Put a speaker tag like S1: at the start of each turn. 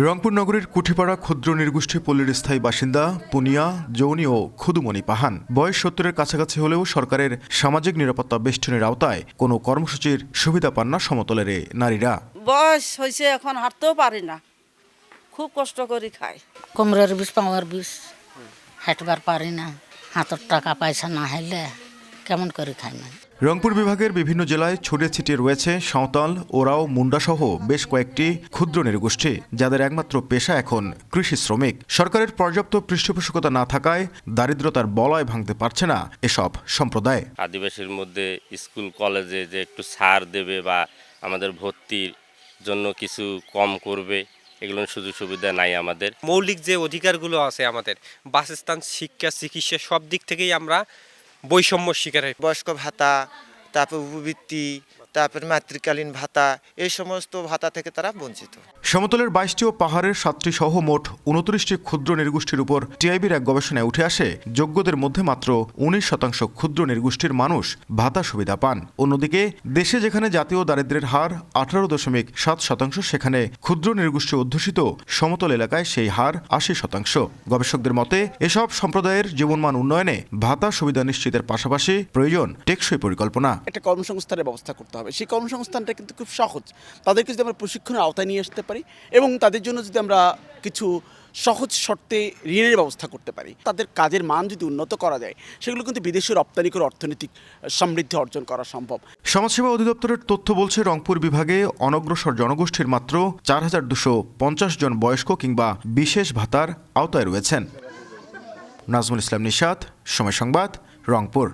S1: রংপুর নগরীর কুঠিপাড়া ক্ষুদ্র নৃগোষ্ঠী পল্লীর স্থায়ী বাসিন্দা পুনিয়া, জৌনি ও খুদুমণি পাহান বয়স ৭০-এর কাছাকাছি হলেও সরকারের সামাজিক নিরাপত্তা বেষ্টনীর আওতায় কোনো কর্মসূচির সুবিধা পান না সমতলের এ নারীরা।
S2: বয়স হয়েছে, এখন হাঁটতেও পারি না, খুব কষ্ট করে খাই।
S3: কোমরের বিষ, পাওয়ার বিষ, হাঁটবার পারি না, হাতের টাকা পয়সা না হইলে কেমন করে খাই না।
S1: রংপুর বিভাগের বিভিন্ন জেলায় ছড়িয়ে ছিটিয়ে রয়েছে সাঁওতাল, ওরাও, মুন্ডা সহ বেশ কয়েকটি ক্ষুদ্র নৃগোষ্ঠী, যাদের একমাত্র পেশা এখন কৃষি শ্রমিক। সরকারের পর্যাপ্ত পৃষ্ঠপোষকতা না থাকায় দারিদ্রতার বলয় ভাঙতে পারছে না এসব সম্প্রদায়।
S4: আদিবাসীর মধ্যে স্কুল কলেজে যে একটু ছাড় দেবে বা আমাদের ভর্তির জন্য কিছু কম করবে, এগুলো সুযোগ সুবিধা নাই আমাদের।
S5: মৌলিক যে অধিকারগুলো আছে আমাদের, বাসস্থান, শিক্ষা, চিকিৎসা, সব দিক থেকেই আমরা বৈষম্য শিকার হই।
S6: বয়স্ক ভাতা, তারপর উপবৃত্তি, তারপর মাতৃকালীন ভাতা, এই সমস্ত ভাতা থেকে তারা বঞ্চিত।
S1: সমতলের ২২টি ও পাহাড়ের ৭টি সহ মোট ২৯টি ক্ষুদ্র নৃগোষ্ঠীর উপর টিআইবির এক গবেষণায় উঠে আসে যোগ্যদের মধ্যে মাত্র ১৯% ক্ষুদ্র নৃগোষ্ঠীর মানুষ ভাতা সুবিধা পান। অন্যদিকে দেশে যেখানে জাতীয় দারিদ্র্যের হার ১৮.৭%, সেখানে ক্ষুদ্র নৃগোষ্ঠী অধ্যুষিত সমতল এলাকায় সেই হার ৮০%। গবেষকদের মতে এসব সম্প্রদায়ের জীবনমান উন্নয়নে ভাতা সুবিধা নিশ্চিতের পাশাপাশি প্রয়োজন টেকসই পরিকল্পনা।
S7: একটা কর্মসংস্থানের ব্যবস্থা করতে হবে। সেই কর্মসংস্থানটা কিন্তু খুব সহজ। তাদেরকে যদি আমরা প্রশিক্ষণের আওতায় নিয়ে আসতে পারি এবং তাদের জন্য যদি আমরা কিছু সহজ শর্তে ঋণের ব্যবস্থা করতে পারি, তাদের কাজের মান যদি উন্নত করা যায়, সেগুলো কিন্তু বিদেশে রপ্তানি করে অর্থনৈতিক সমৃদ্ধি অর্জন করা সম্ভব।
S1: সমাজসেবা অধিদপ্তরের তথ্য বলছে রংপুর বিভাগে অনগ্রসর জনগোষ্ঠীর মাত্র ৪,২৫০ জন বয়স্ক কিংবা বিশেষ ভাতার আওতায় রয়েছেন। নাজমুল ইসলাম নিশাত, সময় সংবাদ, রংপুর।